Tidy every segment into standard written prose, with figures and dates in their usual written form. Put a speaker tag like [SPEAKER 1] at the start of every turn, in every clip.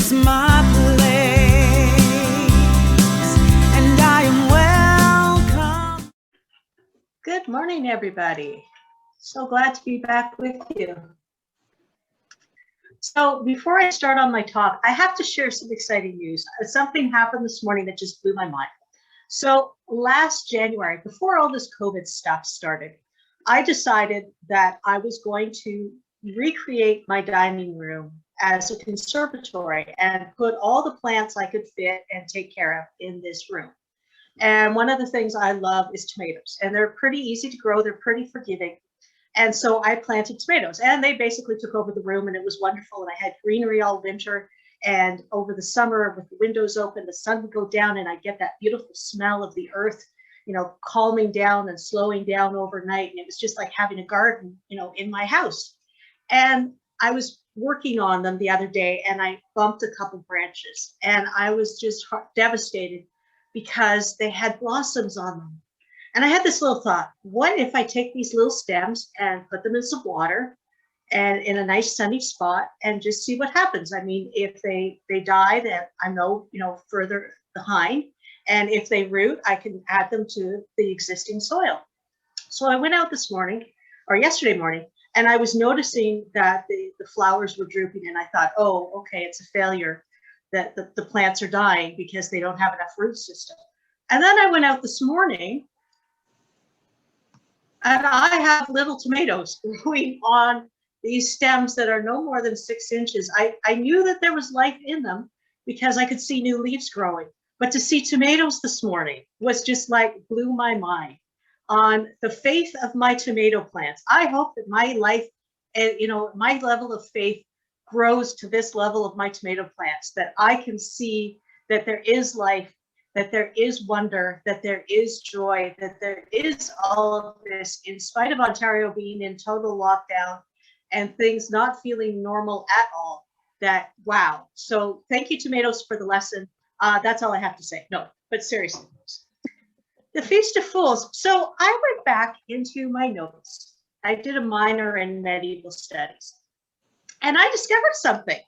[SPEAKER 1] is my place, and I am welcome.
[SPEAKER 2] Good morning, everybody. So glad to be back with you. So before I start on my talk, I have to share some exciting news. Something happened this morning that just blew my mind. So last January, before all this COVID stuff started, I decided that I was going to recreate my dining room as a conservatory and put all the plants I could fit and take care of in this room. And one of the things I love is tomatoes, and they're pretty easy to grow. They're pretty forgiving. And so I planted tomatoes, and they basically took over the room, and it was wonderful. And I had greenery all winter, and over the summer with the windows open, the sun would go down, and I get that beautiful smell of the earth, calming down and slowing down overnight. And it was just like having a garden, in my house. And I was working on them the other day, and I bumped a couple branches, and I was just devastated because they had blossoms on them. And I had this little thought, what if I take these little stems and put them in some water and in a nice sunny spot and just see what happens? I mean, if they die, then I know, further behind. And if they root, I can add them to the existing soil. So I went out this morning or yesterday morning, and I was noticing that the flowers were drooping, and I thought, oh, okay, it's a failure that the plants are dying because they don't have enough root system. And then I went out this morning, and I have little tomatoes growing on these stems that are no more than 6 inches. I knew that there was life in them because I could see new leaves growing. But to see tomatoes this morning was just like blew my mind on the faith of my tomato plants. I hope that my life, my level of faith grows to this level of my tomato plants, that I can see that there is life, that there is wonder, that there is joy, that there is all of this, in spite of Ontario being in total lockdown and things not feeling normal at all. That, wow. So thank you, tomatoes, for the lesson. That's all I have to say. No, but seriously, the Feast of Fools. So I went back into my notes. I did a minor in medieval studies, and I discovered something.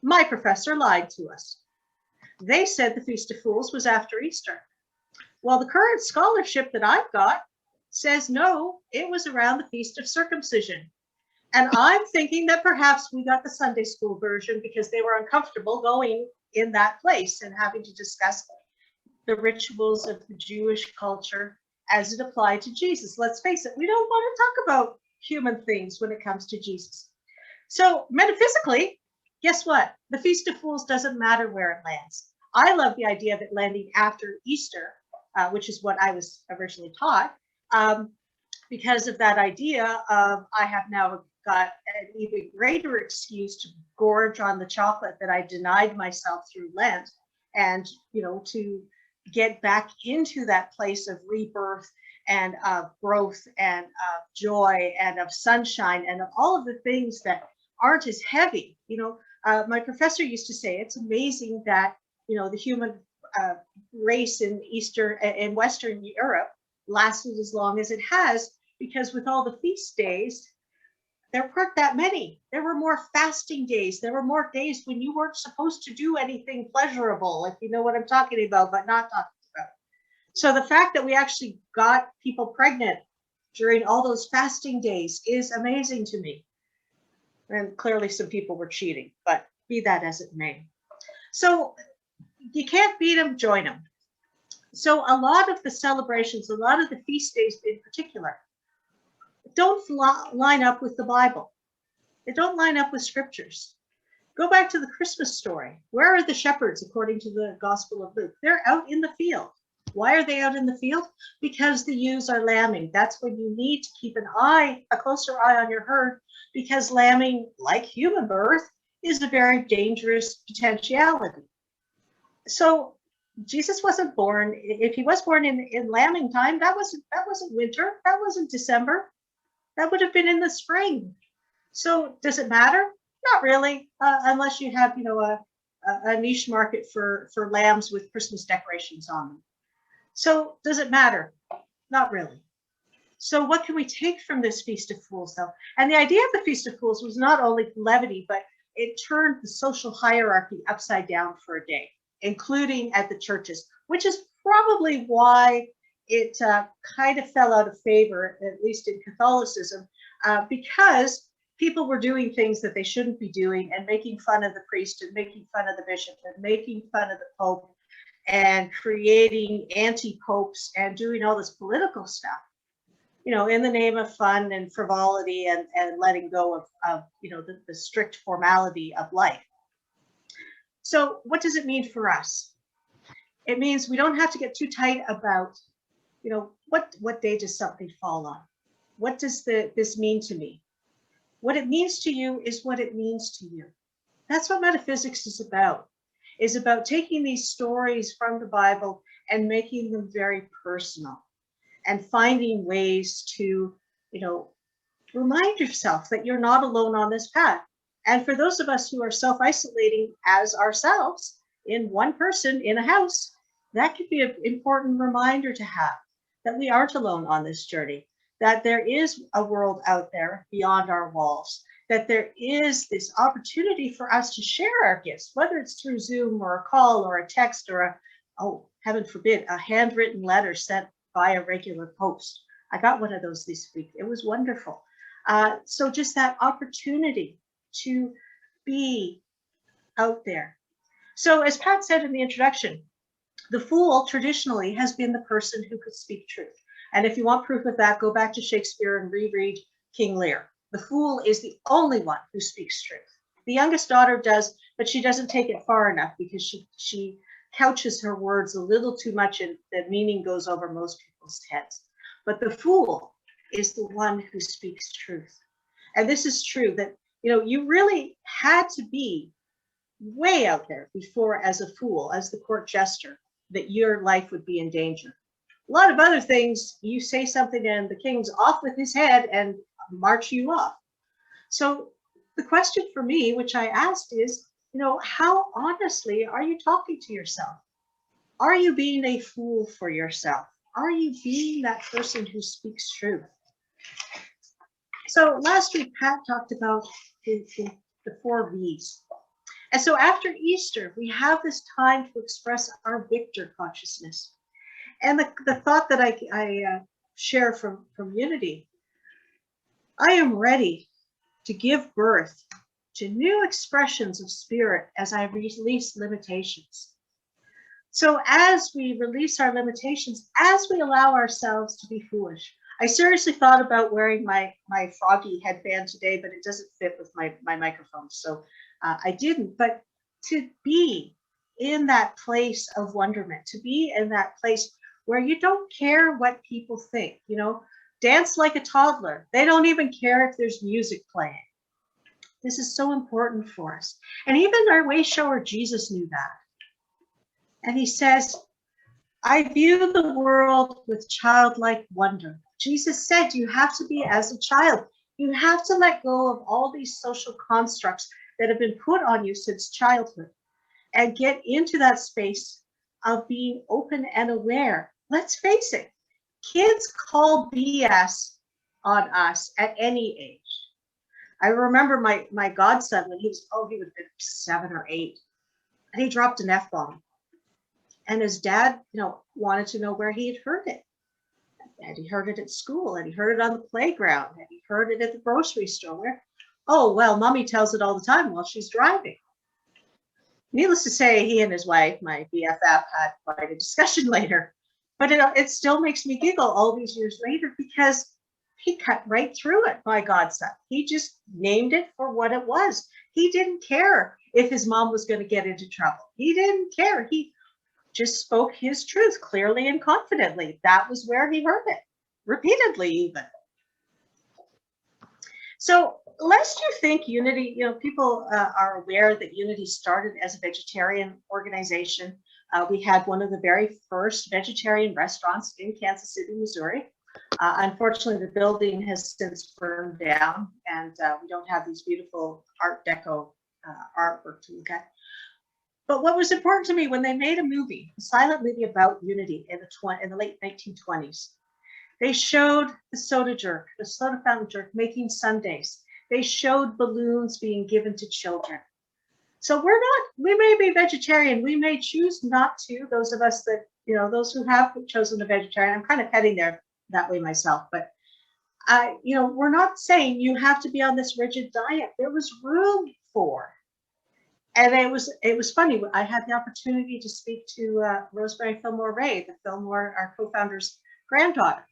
[SPEAKER 2] My professor lied to us. They said the Feast of Fools was after Easter. Well, the current scholarship that I've got says no, it was around the Feast of Circumcision. And I'm thinking that perhaps we got the Sunday school version because they were uncomfortable going in that place and having to discuss the rituals of the Jewish culture as it applied to Jesus. Let's face it, we don't want to talk about human things when it comes to Jesus. So metaphysically, guess what? The Feast of Fools doesn't matter where it lands. I love the idea of it landing after Easter, which is what I was originally taught, because of that idea of I have now got an even greater excuse to gorge on the chocolate that I denied myself through Lent, and to get back into that place of rebirth and of growth and of joy and of sunshine and of all of the things that aren't as heavy. My professor used to say it's amazing that the human race in Western Europe lasted as long as it has, because with all the feast days, there weren't that many. There were more fasting days. There were more days when you weren't supposed to do anything pleasurable, if you know what I'm talking about, but not talking about. So the fact that we actually got people pregnant during all those fasting days is amazing to me. And clearly some people were cheating, but be that as it may. So you can't beat them, join them. So a lot of the celebrations, a lot of the feast days in particular, don't line up with the Bible. They don't line up with scriptures. Go back to the Christmas story. Where are the shepherds according to the Gospel of Luke? They're out in the field. Why are they out in the field? Because the ewes are lambing. That's when you need to keep a closer eye on your herd, because lambing, like human birth, is a very dangerous potentiality. So Jesus wasn't born, if he was born in lambing time, that wasn't winter, that wasn't December. That would have been in the spring. So does it matter? Not really, unless you have, a niche market for lambs with Christmas decorations on them. So does it matter? Not really. So what can we take from this Feast of Fools, though? And the idea of the Feast of Fools was not only levity, but it turned the social hierarchy upside down for a day, including at the churches, which is probably why it kind of fell out of favor, at least in Catholicism, because people were doing things that they shouldn't be doing and making fun of the priest and making fun of the bishop and making fun of the pope and creating anti-popes and doing all this political stuff, in the name of fun and frivolity and letting go of the strict formality of life. So what does it mean for us? It means we don't have to get too tight about, what day does something fall on? What does this mean to me? What it means to you is what it means to you. That's what metaphysics is about taking these stories from the Bible and making them very personal and finding ways to, remind yourself that you're not alone on this path. And for those of us who are self-isolating as ourselves in one person in a house, that could be an important reminder to have that we aren't alone on this journey, that there is a world out there beyond our walls, that there is this opportunity for us to share our gifts, whether it's through Zoom or a call or a text or heaven forbid, a handwritten letter sent by a regular post. I got one of those this week. It was wonderful. So just that opportunity to be out there. So as Pat said in the introduction, the fool traditionally has been the person who could speak truth. And if you want proof of that, go back to Shakespeare and reread King Lear. The fool is the only one who speaks truth. The youngest daughter does, but she doesn't take it far enough because she couches her words a little too much and the meaning goes over most people's heads. But the fool is the one who speaks truth. And this is true that, you really had to be way out there before as a fool, as the court jester, that your life would be in danger. A lot of other things, you say something and the king's off with his head and march you off. So the question for me, which I asked is, how honestly are you talking to yourself? Are you being a fool for yourself? Are you being that person who speaks truth? So last week, Pat talked about the 4 V's. And so after Easter, we have this time to express our victor consciousness. And the thought that I share from Unity, I am ready to give birth to new expressions of spirit as I release limitations. So as we release our limitations, as we allow ourselves to be foolish, I seriously thought about wearing my froggy headband today, but it doesn't fit with my microphone, so I didn't. But to be in that place of wonderment, to be in that place where you don't care what people think, dance like a toddler. They don't even care if there's music playing. This is so important for us. And even our way shower, Jesus, knew that. And he says, I view the world with childlike wonder. Jesus said, you have to be as a child. You have to let go of all these social constructs that have been put on you since childhood and get into that space of being open and aware. Let's face it, kids call BS on us at any age. I remember my godson when he would have been 7 or 8, and he dropped an F-bomb. And his dad, wanted to know where he had heard it. And he heard it at school, and he heard it on the playground, and he heard it at the grocery store. Well, mommy tells it all the time while she's driving. Needless to say, he and his wife, my BFF, had quite a discussion later. But it still makes me giggle all these years later because he cut right through it, my godson. He just named it for what it was. He didn't care if his mom was going to get into trouble. He didn't care. He just spoke his truth clearly and confidently. That was where he heard it, repeatedly even. So lest you think Unity, people are aware that Unity started as a vegetarian organization. We had one of the very first vegetarian restaurants in Kansas City, Missouri. Unfortunately, the building has since burned down, and we don't have these beautiful Art Deco artwork to look at. But what was important to me when they made a movie, a silent movie about Unity in the late 1920s, they showed the soda fountain jerk making sundaes. they showed balloons being given to children. So we may be vegetarian. We may choose not to, those of us that, those who have chosen a vegetarian. I'm kind of heading there that way myself, but we're not saying you have to be on this rigid diet. There was room for, and it was funny. I had the opportunity to speak to Rosemary Fillmore Ray, the Fillmore, our co-founder's granddaughter.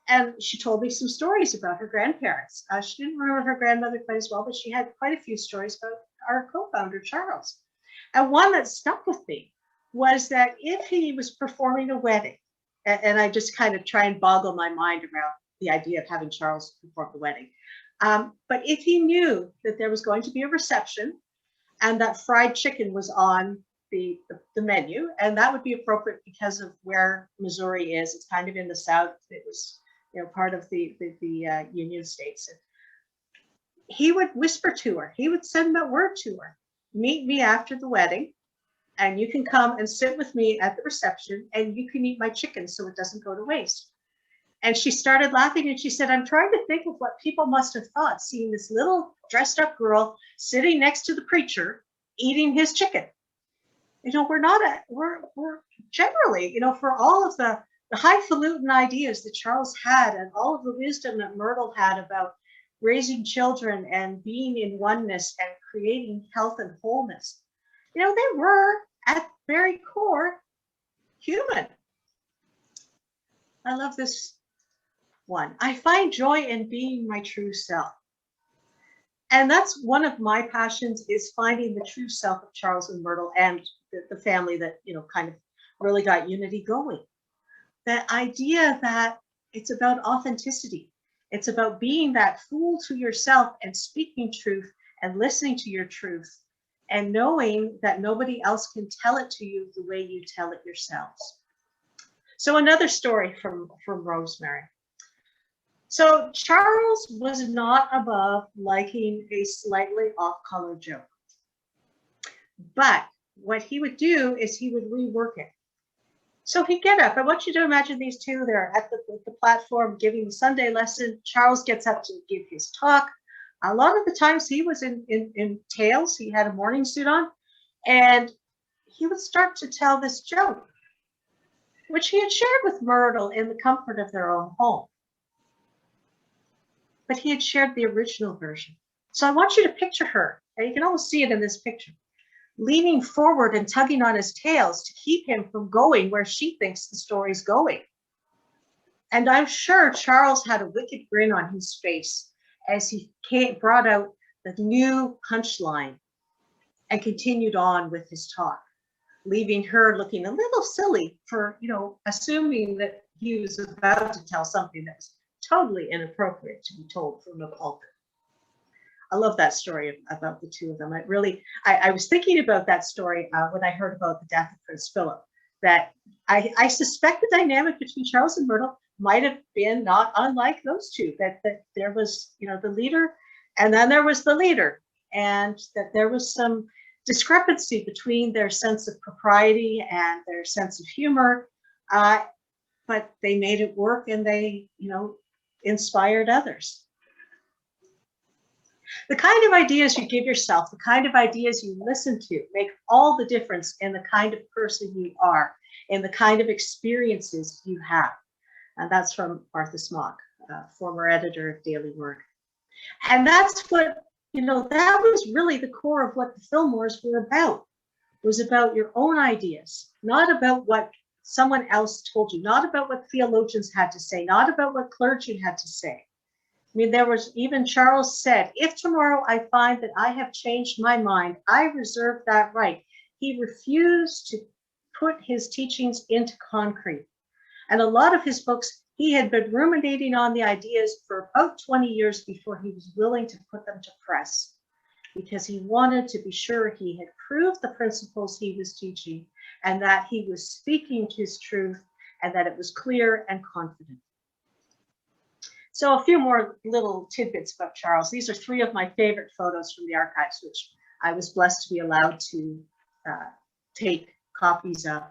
[SPEAKER 2] And she told me some stories about her grandparents. She didn't remember her grandmother quite as well, but she had quite a few stories about our co-founder, Charles. And one that stuck with me was that if he was performing a wedding, and I just kind of try and boggle my mind around the idea of having Charles perform the wedding. But if he knew that there was going to be a reception and that fried chicken was on the menu, and that would be appropriate because of where Missouri is. It's kind of in the South. It was, part of the Union States. And he would whisper to her. He would send that word to her. Meet me after the wedding, and you can come and sit with me at the reception, and you can eat my chicken so it doesn't go to waste. And she started laughing, and she said, I'm trying to think of what people must have thought seeing this little dressed up girl sitting next to the preacher eating his chicken. We're generally, for all of the highfalutin ideas that Charles had and all of the wisdom that Myrtle had about raising children and being in oneness and creating health and wholeness. They were at the very core human. I love this one. I find joy in being my true self. And that's one of my passions, is finding the true self of Charles and Myrtle and the family that, kind of really got unity going. That idea that it's about authenticity. It's about being that fool to yourself and speaking truth and listening to your truth and knowing that nobody else can tell it to you the way you tell it yourselves. So another story from Rosemary. So Charles was not above liking a slightly off-color joke. But what he would do is he would rework it. So he'd get up. I want you to imagine these two. They're at the platform giving the Sunday lesson. Charles gets up to give his talk. A lot of the times he was in tails. He had a morning suit on. And he would start to tell this joke, which he had shared with Myrtle in the comfort of their own home. But he had shared the original version. So I want you to picture her, and you can almost see it in this picture, leaning forward and tugging on his tails to keep him from going where she thinks the story's going. And I'm sure Charles had a wicked grin on his face as he brought out the new punchline and continued on with his talk, leaving her looking a little silly for, assuming that he was about to tell something that was totally inappropriate to be told from the pulpit. I love that story about the two of them. I was thinking about that story when I heard about the death of Prince Philip, that I suspect the dynamic between Charles and Myrtle might have been not unlike those two, that there was, the leader, and then there was the leader, and that there was some discrepancy between their sense of propriety and their sense of humor, but they made it work, and they, inspired others. The kind of ideas you give yourself, the kind of ideas you listen to, make all the difference in the kind of person you are, in the kind of experiences you have. And that's from Martha Smock, former editor of Daily Word. And that's what, that was really the core of what the Fillmores were about. It was about your own ideas, not about what someone else told you, not about what theologians had to say, not about what clergy had to say. There was, even Charles said, if tomorrow I find that I have changed my mind, I reserve that right. He refused to put his teachings into concrete. And a lot of his books, he had been ruminating on the ideas for about 20 years before he was willing to put them to press, because he wanted to be sure he had proved the principles he was teaching and that he was speaking his truth and that it was clear and confident. So a few more little tidbits about Charles. These are 3 of my favorite photos from the archives, which I was blessed to be allowed to take copies of.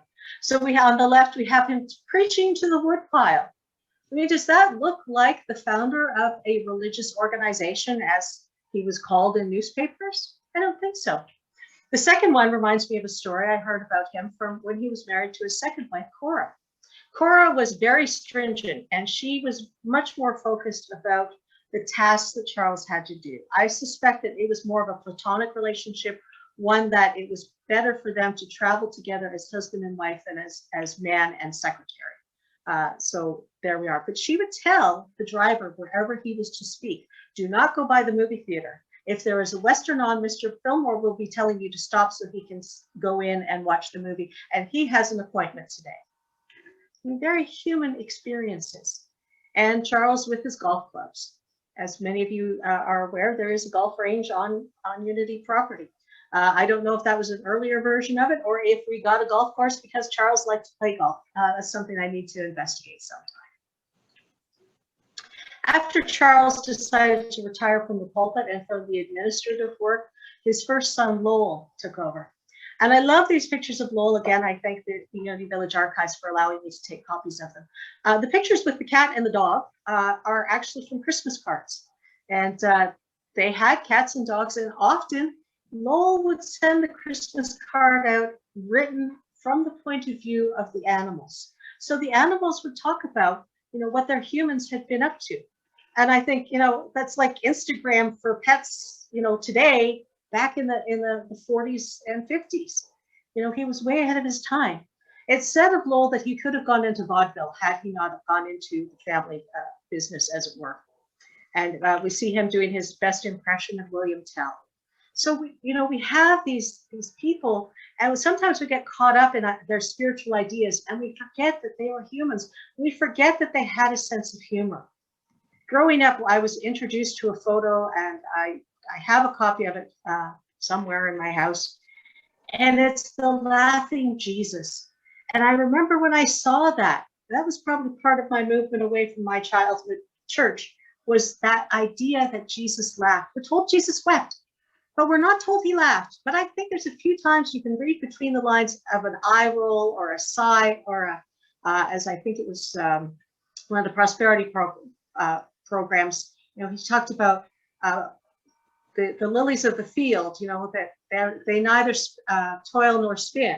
[SPEAKER 2] So on the left, we have him preaching to the woodpile. Does that look like the founder of a religious organization as he was called in newspapers? I don't think so. The second one reminds me of a story I heard about him from when he was married to his second wife, Cora. Cora was very stringent, and she was much more focused about the tasks that Charles had to do. I suspect that it was more of a platonic relationship, one that it was better for them to travel together as husband and wife than as man and secretary. So there we are. But she would tell the driver wherever he was to speak, do not go by the movie theater. If there is a Western on, Mr. Fillmore will be telling you to stop so he can go in and watch the movie. And he has an appointment today. Very human experiences. And Charles with his golf clubs. As many of you are aware, there is a golf range on Unity property. I don't know if that was an earlier version of it or if we got a golf course because Charles liked to play golf. That's something I need to investigate sometime. After Charles decided to retire from the pulpit and from the administrative work, his first son, Lowell, took over. And I love these pictures of Lowell. Again, I thank the Unity Village Archives for allowing me to take copies of them. The pictures with the cat and the dog are actually from Christmas cards. And they had cats and dogs, and often Lowell would send the Christmas card out written from the point of view of the animals. So the animals would talk about, what their humans had been up to. And I think, that's like Instagram for pets, today, back in the 40s and 50s. He was way ahead of his time. It's said of Lowell that he could have gone into vaudeville had he not gone into the family business, as it were. And we see him doing his best impression of William Tell. So we have these people, and sometimes we get caught up in their spiritual ideas, and we forget that they were humans. We forget that they had a sense of humor. Growing up, I was introduced to a photo, and I have a copy of it somewhere in my house, and it's the laughing Jesus. And I remember when I saw that was probably part of my movement away from my childhood church, was that idea that Jesus laughed. We're told Jesus wept, but we're not told he laughed. But I think there's a few times you can read between the lines of an eye roll or a sigh or as I think it was one of the prosperity programs, he talked about the lilies of the field, that they neither toil nor spin.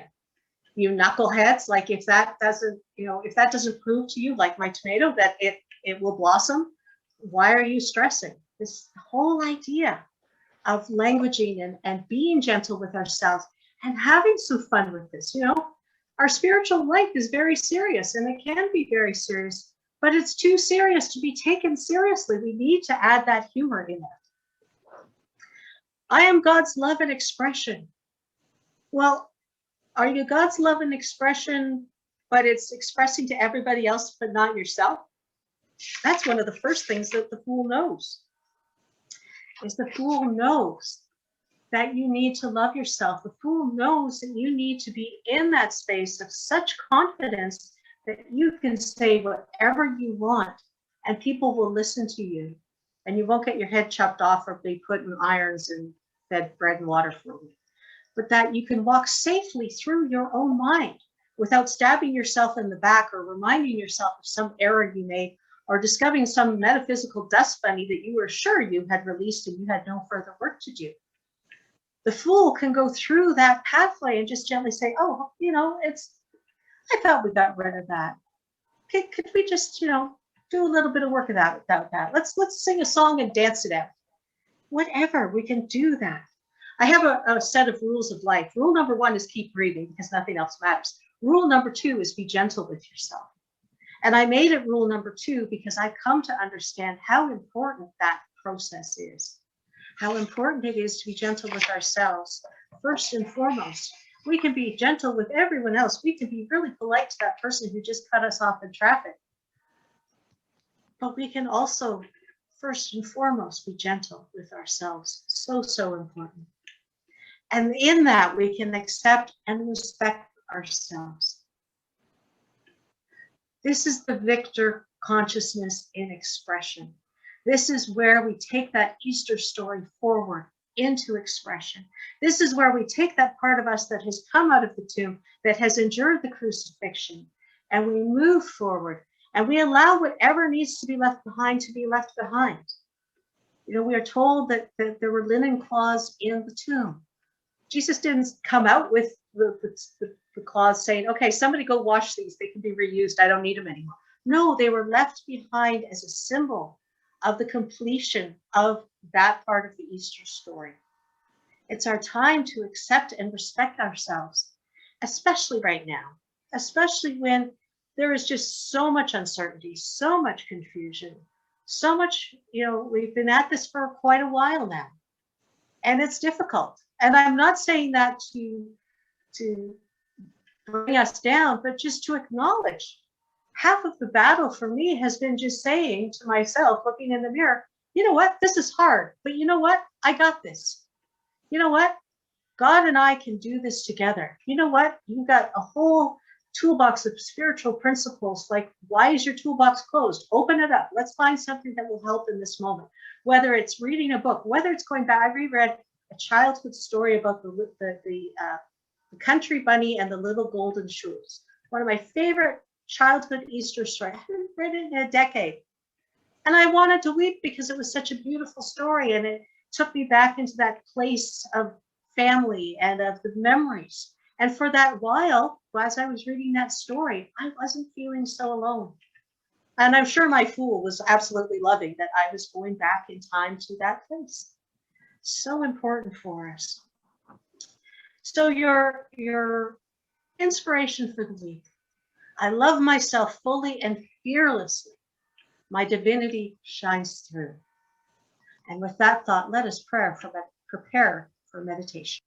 [SPEAKER 2] You knuckleheads, like if that doesn't prove to you, like my tomato, that it will blossom, why are you stressing? This whole idea of languaging and being gentle with ourselves and having some fun with this. Our spiritual life is very serious, and it can be very serious, but it's too serious to be taken seriously. We need to add that humor in it. I am God's love and expression. Well, are you God's love and expression, but it's expressing to everybody else, but not yourself? That's one of the first things that the fool knows. Is the fool knows that you need to love yourself. The fool knows that you need to be in that space of such confidence that you can say whatever you want and people will listen to you, and you won't get your head chopped off or be put in irons and fed bread and water for you. But that you can walk safely through your own mind without stabbing yourself in the back or reminding yourself of some error you made or discovering some metaphysical dust bunny that you were sure you had released and you had no further work to do. The fool can go through that pathway and just gently say, oh, I thought we got rid of that. Could we just, do a little bit of work without that? Let's sing a song and dance it out. Whatever, we can do that. I have a set of rules of life. Rule number 1 is keep breathing because nothing else matters. Rule number 2 is be gentle with yourself. And I made it rule number 2 because I've come to understand how important that process is. How important it is to be gentle with ourselves, first and foremost. We can be gentle with everyone else. We can be really polite to that person who just cut us off in traffic. But we can also, first and foremost, be gentle with ourselves. So, so important. And in that, we can accept and respect ourselves. This is the victor consciousness in expression. This is where we take that Easter story forward into expression. This is where we take that part of us that has come out of the tomb, that has endured the crucifixion, and we move forward and we allow whatever needs to be left behind to be left behind. You know, we are told that there were linen cloths in the tomb. Jesus didn't come out with the cloths saying, okay, somebody go wash these. They can be reused. I don't need them anymore. No, they were left behind as a symbol of the completion of that part of the Easter story. It's our time to accept and respect ourselves, especially right now, especially when there is just so much uncertainty, so much confusion, so much, you know, we've been at this for quite a while now, and it's difficult. And I'm not saying that to bring us down, but just to acknowledge half of the battle for me has been just saying to myself, looking in the mirror, you know what, this is hard, but you know what, I got this. You know what, God and I can do this together. You know what, you've got a whole toolbox of spiritual principles. Like, why is your toolbox closed? Open it up. Let's find something that will help in this moment. Whether it's reading a book, whether it's going back, I reread a childhood story about the country bunny and the little golden shoes. One of my favorite childhood Easter stories. I haven't read it in a decade. And I wanted to weep because it was such a beautiful story. And it took me back into that place of family and of the memories. And for that while, as I was reading that story, I wasn't feeling so alone. And I'm sure my fool was absolutely loving that I was going back in time to that place. So important for us. So your inspiration for the week. I love myself fully and fearlessly. My divinity shines through. And with that thought, let us prepare for meditation.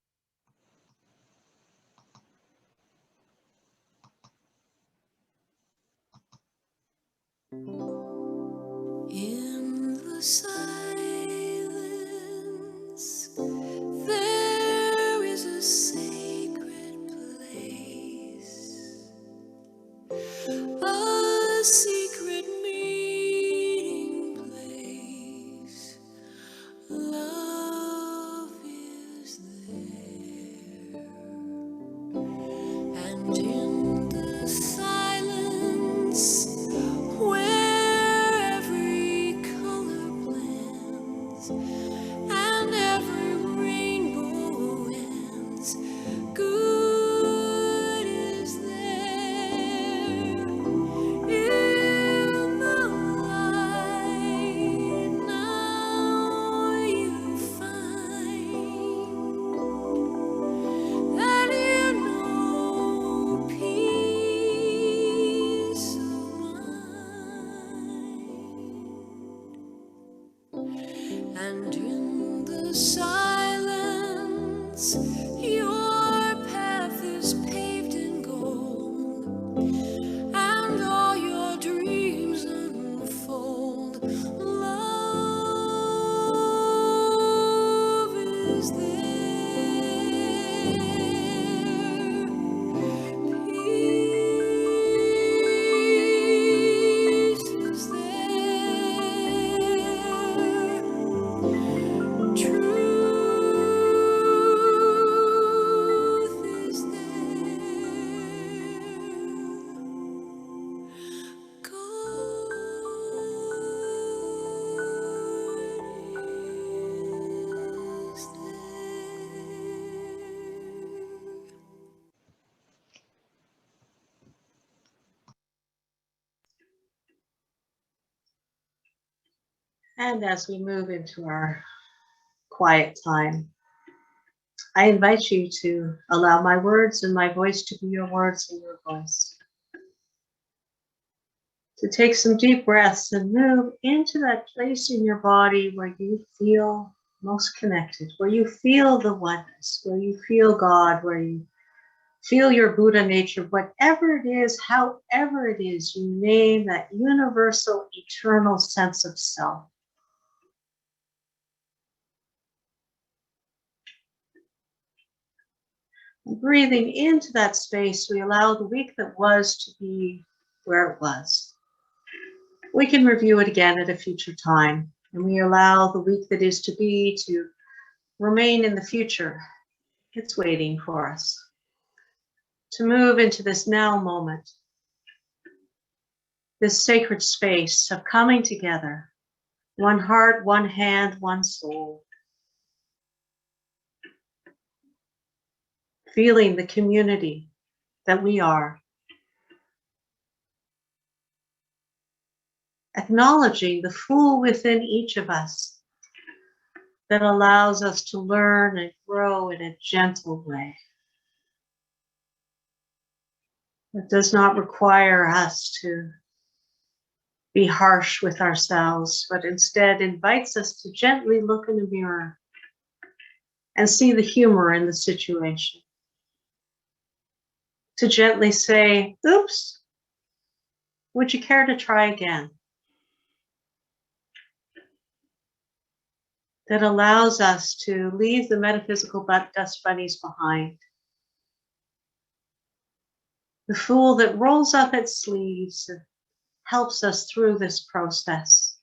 [SPEAKER 1] In the silence, there is a sacred place, a secret meeting place. Love is there, and in the silence, where every color blends and every rainbow ends, good is there. In the light now you find that you know peace of mind. And in the silence, your path is paved in gold, and all your dreams unfold. Love is there. Peace is there. Truth is there. God is there.
[SPEAKER 2] And as we move into our quiet time, I invite you to allow my words and my voice to be your words and your voice. To take some deep breaths and move into that place in your body where you feel most connected, where you feel the oneness, where you feel God, where you feel your Buddha nature, whatever it is, however it is, you name that universal, eternal sense of self. And breathing into that space, we allow the week that was to be where it was. We can review it again at a future time, and we allow the week that is to be to remain in the future. It's waiting for us to move into this now moment, this sacred space of coming together one heart, one hand, one soul. Feeling the community that we are. Acknowledging the Fool within each of us that allows us to learn and grow in a gentle way. That does not require us to be harsh with ourselves, but instead invites us to gently look in the mirror and see the humor in the situation. To gently say, oops, would you care to try again? That allows us to leave the metaphysical dust bunnies behind. The Fool that rolls up its sleeves and helps us through this process.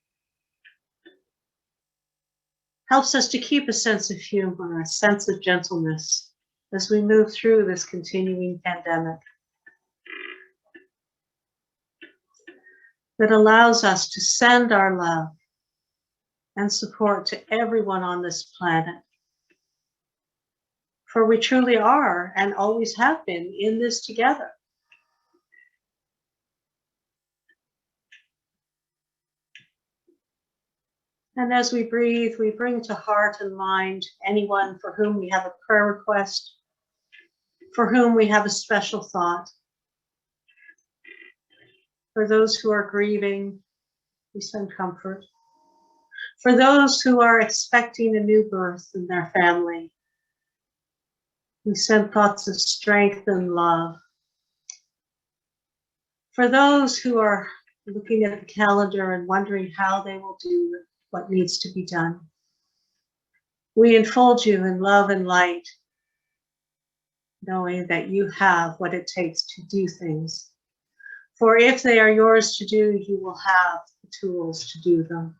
[SPEAKER 2] Helps us to keep a sense of humor, a sense of gentleness as we move through this continuing pandemic. That allows us to send our love and support to everyone on this planet. For we truly are and always have been in this together. And as we breathe, we bring to heart and mind anyone for whom we have a prayer request, for whom we have a special thought. For those who are grieving, we send comfort. For those who are expecting a new birth in their family, we send thoughts of strength and love. For those who are looking at the calendar and wondering how they will do what needs to be done, we enfold you in love and light, knowing that you have what it takes to do things. For if they are yours to do, you will have the tools to do them.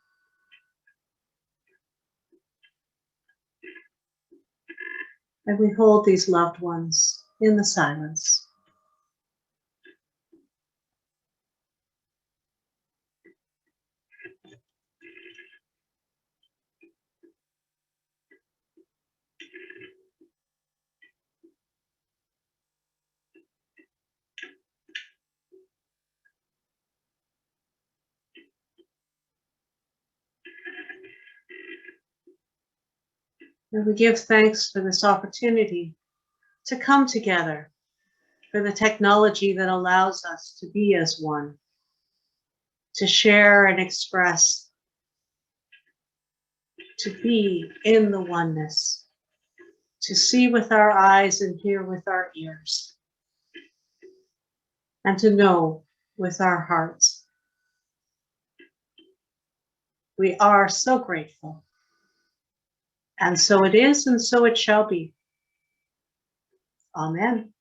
[SPEAKER 2] And we hold these loved ones in the silence. And we give thanks for this opportunity to come together, for the technology that allows us to be as one, to share and express, to be in the oneness, to see with our eyes and hear with our ears, and to know with our hearts. We are so grateful. And so it is, and so it shall be. Amen.